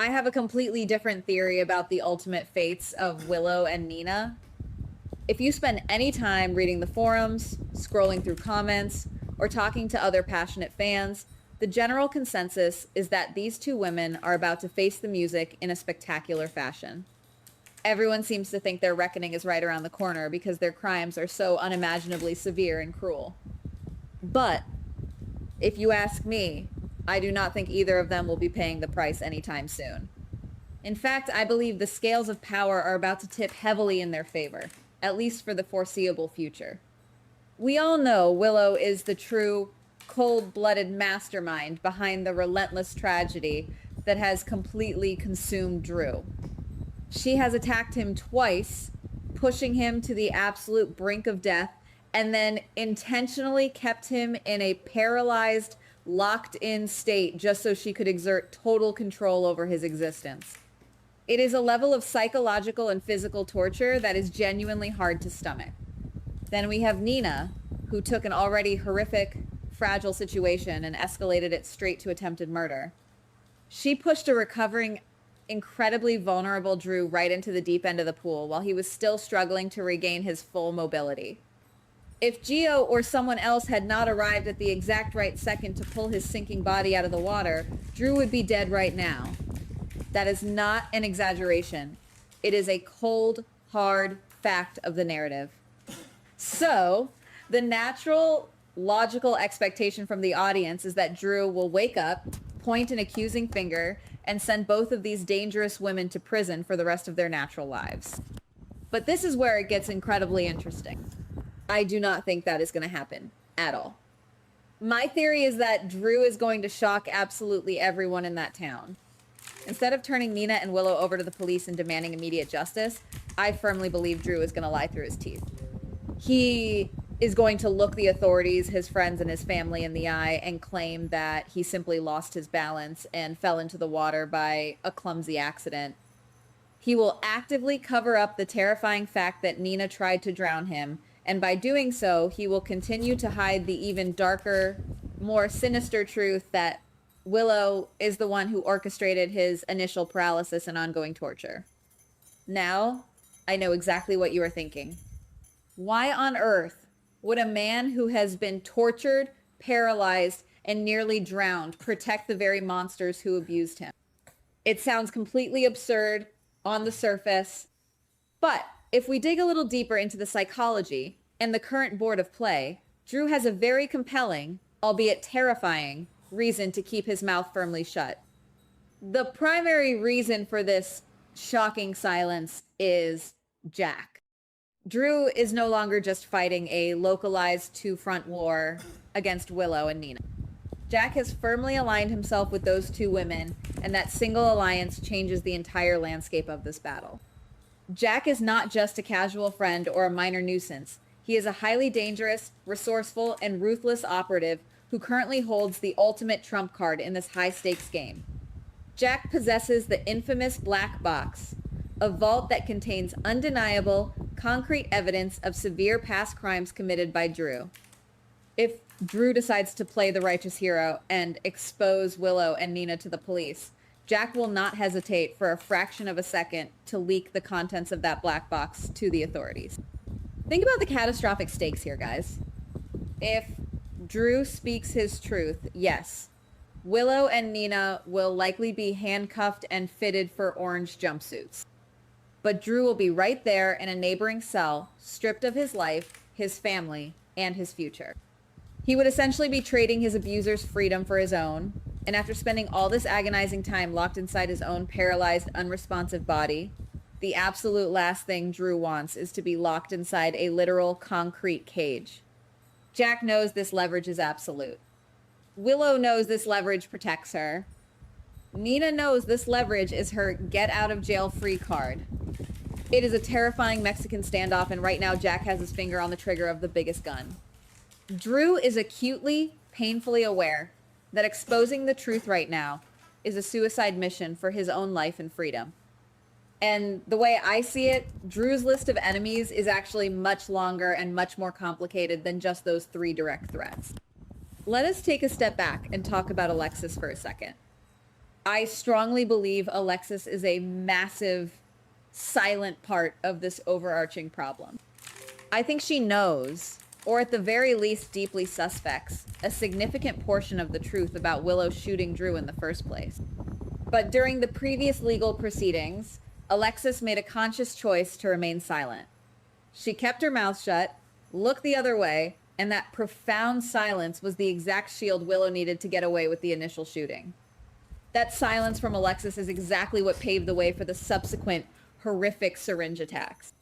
I have a completely different theory about the ultimate fates of Willow and Nina. If you spend any time reading the forums, scrolling through comments, or talking to other passionate fans, the general consensus is that these two women are about to face the music in a spectacular fashion. Everyone seems to think their reckoning is right around the corner because their crimes are so unimaginably severe and cruel. But if you ask me, I do not think either of them will be paying the price anytime soon. In fact, I believe the scales of power are about to tip heavily in their favor, at least for the foreseeable future. We all know Willow is the true, cold-blooded mastermind behind the relentless tragedy that has completely consumed Drew. She has attacked him twice, pushing him to the absolute brink of death, and then intentionally kept him in a paralyzed, locked-in state just so she could exert total control over his existence. It is a level of psychological and physical torture that is genuinely hard to stomach. Then we have Nina, who took an already horrific, fragile situation and escalated it straight to attempted murder. She pushed a recovering, incredibly vulnerable Drew right into the deep end of the pool while he was still struggling to regain his full mobility. If Gio or someone else had not arrived at the exact right second to pull his sinking body out of the water, Drew would be dead right now. That is not an exaggeration. It is a cold, hard fact of the narrative. So, the natural, logical expectation from the audience is that Drew will wake up, point an accusing finger, and send both of these dangerous women to prison for the rest of their natural lives. But this is where it gets incredibly interesting. I do not think that is going to happen at all. My theory is that Drew is going to shock absolutely everyone in that town. Instead of turning Nina and Willow over to the police and demanding immediate justice, I firmly believe Drew is going to lie through his teeth. He is going to look the authorities, his friends, and his family in the eye and claim that he simply lost his balance and fell into the water by a clumsy accident. He will actively cover up the terrifying fact that Nina tried to drown him, and by doing so, he will continue to hide the even darker, more sinister truth that Willow is the one who orchestrated his initial paralysis and ongoing torture. Now, I know exactly what you are thinking. Why on earth would a man who has been tortured, paralyzed, and nearly drowned protect the very monsters who abused him? It sounds completely absurd on the surface, but if we dig a little deeper into the psychology and the current board of play, Drew has a very compelling, albeit terrifying, reason to keep his mouth firmly shut. The primary reason for this shocking silence is Jack. Drew is no longer just fighting a localized two-front war against Willow and Nina. Jack has firmly aligned himself with those two women, and that single alliance changes the entire landscape of this battle. Jack is not just a casual friend or a minor nuisance. He is a highly dangerous, resourceful, and ruthless operative who currently holds the ultimate trump card in this high-stakes game. Jack possesses the infamous black box, a vault that contains undeniable, concrete evidence of severe past crimes committed by Drew. If Drew decides to play the righteous hero and expose Willow and Nina to the police, Jack will not hesitate for a fraction of a second to leak the contents of that black box to the authorities. Think about the catastrophic stakes here, guys. If Drew speaks his truth, yes, Willow and Nina will likely be handcuffed and fitted for orange jumpsuits. But Drew will be right there in a neighboring cell, stripped of his life, his family, and his future. He would essentially be trading his abuser's freedom for his own, and after spending all this agonizing time locked inside his own paralyzed, unresponsive body, the absolute last thing Drew wants is to be locked inside a literal concrete cage. Jack knows this leverage is absolute. Willow knows this leverage protects her. Nina knows this leverage is her get-out-of-jail-free card. It is a terrifying Mexican standoff, and right now Jack has his finger on the trigger of the biggest gun. Drew is acutely, painfully aware that exposing the truth right now is a suicide mission for his own life and freedom. And the way I see it, Drew's list of enemies is actually much longer and much more complicated than just those 3 direct threats. Let us take a step back and talk about Alexis for a second. I strongly believe Alexis is a massive, silent part of this overarching problem. I think she knows, or at the very least deeply suspects, a significant portion of the truth about Willow shooting Drew in the first place. But during the previous legal proceedings, Alexis made a conscious choice to remain silent. She kept her mouth shut, looked the other way, and that profound silence was the exact shield Willow needed to get away with the initial shooting. That silence from Alexis is exactly what paved the way for the subsequent horrific syringe attacks.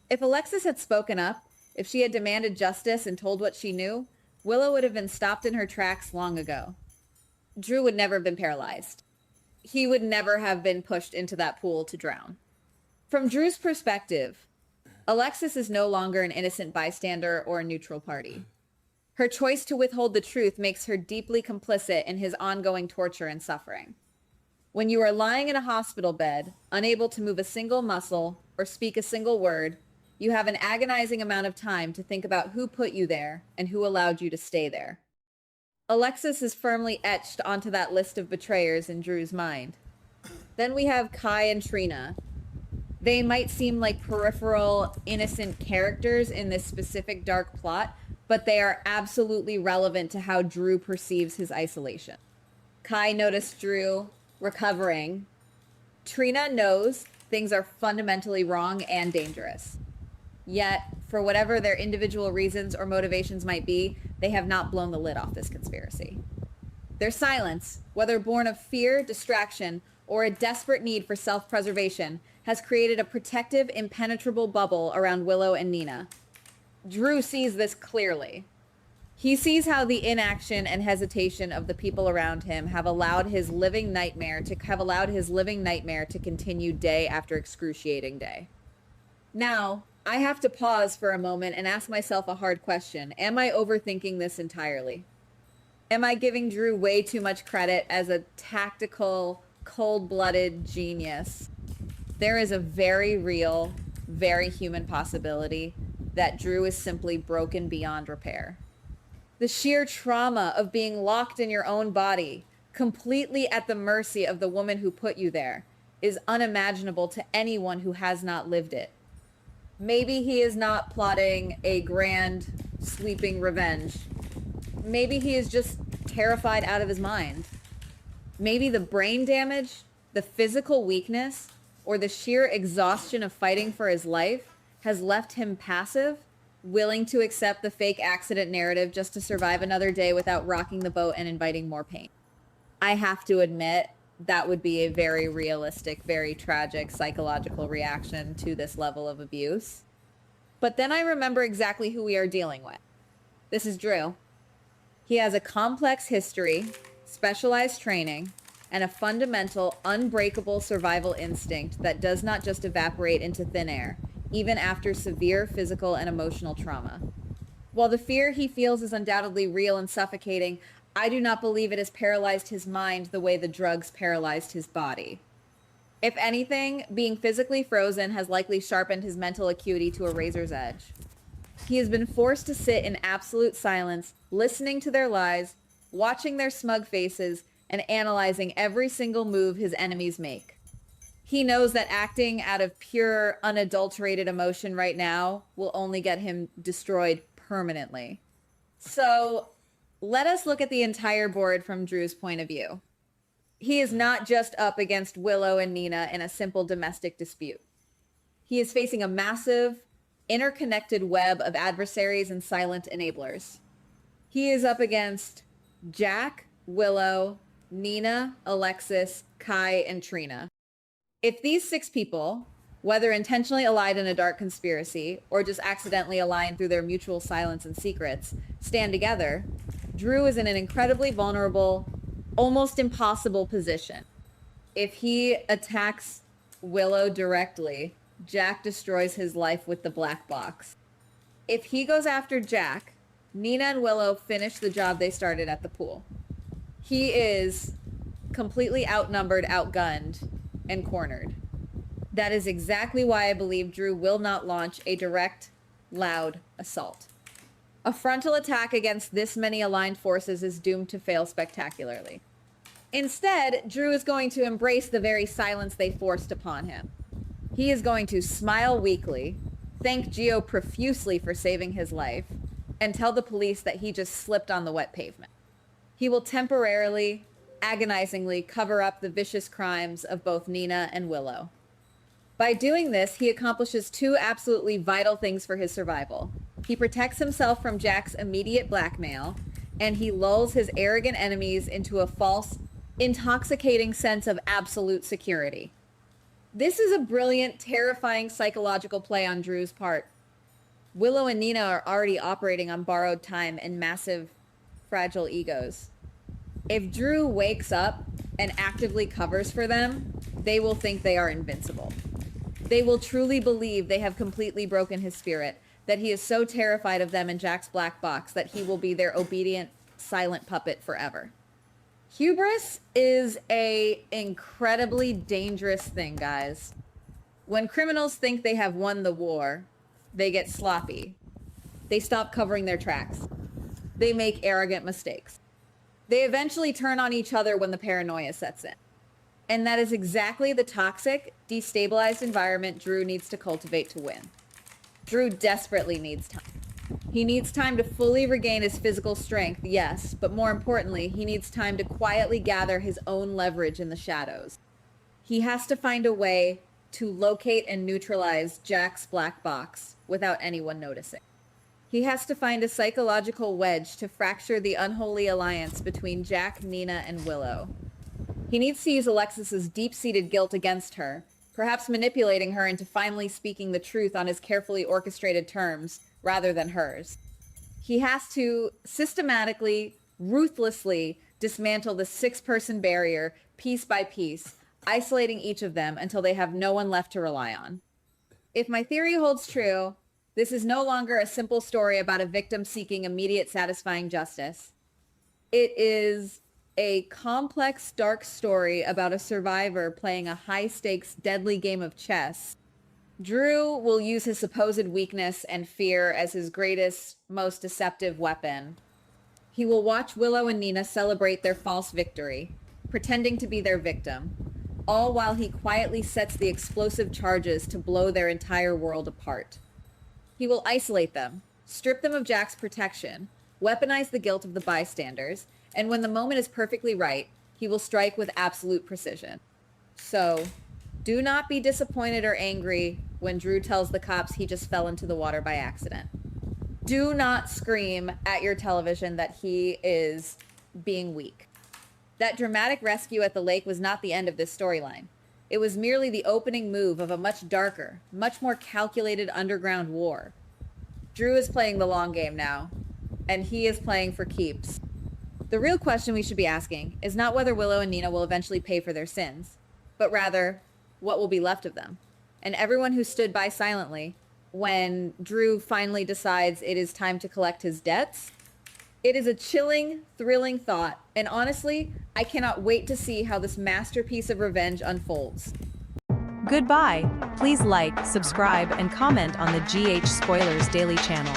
If Alexis had spoken up, if she had demanded justice and told what she knew, Willow would have been stopped in her tracks long ago. Drew would never have been paralyzed. He would never have been pushed into that pool to drown. From Drew's perspective, Alexis is no longer an innocent bystander or a neutral party. Her choice to withhold the truth makes her deeply complicit in his ongoing torture and suffering. When you are lying in a hospital bed, unable to move a single muscle or speak a single word, you have an agonizing amount of time to think about who put you there and who allowed you to stay there. Alexis is firmly etched onto that list of betrayers in Drew's mind. Then we have Kai and Trina. They might seem like peripheral, innocent characters in this specific dark plot, but they are absolutely relevant to how Drew perceives his isolation. Kai noticed Drew recovering. Trina knows things are fundamentally wrong and dangerous. Yet, for whatever their individual reasons or motivations might be, they have not blown the lid off this conspiracy. Their silence, whether born of fear, distraction, or a desperate need for self-preservation, has created a protective, impenetrable bubble around Willow and Nina. Drew sees this clearly. He sees how the inaction and hesitation of the people around him have allowed his living nightmare to continue day after excruciating day. Now, I have to pause for a moment and ask myself a hard question. Am I overthinking this entirely? Am I giving Drew way too much credit as a tactical, cold-blooded genius? There is a very real, very human possibility that Drew is simply broken beyond repair. The sheer trauma of being locked in your own body, completely at the mercy of the woman who put you there, is unimaginable to anyone who has not lived it. Maybe he is not plotting a grand, sweeping revenge. Maybe he is just terrified out of his mind. Maybe the brain damage, the physical weakness, or the sheer exhaustion of fighting for his life has left him passive, willing to accept the fake accident narrative just to survive another day without rocking the boat and inviting more pain. I have to admit, that would be a very realistic, very tragic psychological reaction to this level of abuse. But then I remember exactly who we are dealing with. This is Drew. He has a complex history, specialized training, and a fundamental, unbreakable survival instinct that does not just evaporate into thin air, even after severe physical and emotional trauma. While the fear he feels is undoubtedly real and suffocating, I do not believe it has paralyzed his mind the way the drugs paralyzed his body. If anything, being physically frozen has likely sharpened his mental acuity to a razor's edge. He has been forced to sit in absolute silence, listening to their lies, watching their smug faces, and analyzing every single move his enemies make. He knows that acting out of pure, unadulterated emotion right now will only get him destroyed permanently. So let us look at the entire board from Drew's point of view. He is not just up against Willow and Nina in a simple domestic dispute. He is facing a massive, interconnected web of adversaries and silent enablers. He is up against Jack, Willow, Nina, Alexis, Kai, and Trina. If these 6 people, whether intentionally allied in a dark conspiracy or just accidentally aligned through their mutual silence and secrets, stand together, Drew is in an incredibly vulnerable, almost impossible position. If he attacks Willow directly, Jack destroys his life with the black box. If he goes after Jack, Nina and Willow finish the job they started at the pool. He is completely outnumbered, outgunned, and cornered. That is exactly why I believe Drew will not launch a direct, loud assault. A frontal attack against this many aligned forces is doomed to fail spectacularly. Instead, Drew is going to embrace the very silence they forced upon him. He is going to smile weakly, thank Gio profusely for saving his life, and tell the police that he just slipped on the wet pavement. He will temporarily, agonizingly cover up the vicious crimes of both Nina and Willow. By doing this, he accomplishes two absolutely vital things for his survival. He protects himself from Jack's immediate blackmail, and he lulls his arrogant enemies into a false, intoxicating sense of absolute security. This is a brilliant, terrifying psychological play on Drew's part. Willow and Nina are already operating on borrowed time and massive, fragile egos. If Drew wakes up and actively covers for them, they will think they are invincible. They will truly believe they have completely broken his spirit, that he is so terrified of them in Jack's black box that he will be their obedient, silent puppet forever. Hubris is an incredibly dangerous thing, guys. When criminals think they have won the war, they get sloppy. They stop covering their tracks. They make arrogant mistakes. They eventually turn on each other when the paranoia sets in. And that is exactly the toxic, destabilized environment Drew needs to cultivate to win. Drew desperately needs time. He needs time to fully regain his physical strength, yes, but more importantly, he needs time to quietly gather his own leverage in the shadows. He has to find a way to locate and neutralize Jack's black box without anyone noticing. He has to find a psychological wedge to fracture the unholy alliance between Jack, Nina, and Willow. He needs to use Alexis's deep-seated guilt against her, perhaps manipulating her into finally speaking the truth on his carefully orchestrated terms, rather than hers. He has to systematically, ruthlessly dismantle the six-person barrier, piece by piece, isolating each of them until they have no one left to rely on. If my theory holds true, this is no longer a simple story about a victim seeking immediate satisfying justice. It is a complex, dark story about a survivor playing a high-stakes, deadly game of chess. Drew will use his supposed weakness and fear as his greatest, most deceptive weapon. He will watch Willow and Nina celebrate their false victory, pretending to be their victim, all while he quietly sets the explosive charges to blow their entire world apart. He will isolate them, strip them of Jack's protection, weaponize the guilt of the bystanders, and when the moment is perfectly right, he will strike with absolute precision. So, do not be disappointed or angry when Drew tells the cops he just fell into the water by accident. Do not scream at your television that he is being weak. That dramatic rescue at the lake was not the end of this storyline. It was merely the opening move of a much darker, much more calculated underground war. Drew is playing the long game now, and he is playing for keeps. The real question we should be asking is not whether Willow and Nina will eventually pay for their sins, but rather, what will be left of them? And everyone who stood by silently when Drew finally decides it is time to collect his debts. It is a chilling, thrilling thought, and honestly, I cannot wait to see how this masterpiece of revenge unfolds. Goodbye. Please like, subscribe, and comment on the GH Spoilers Daily channel.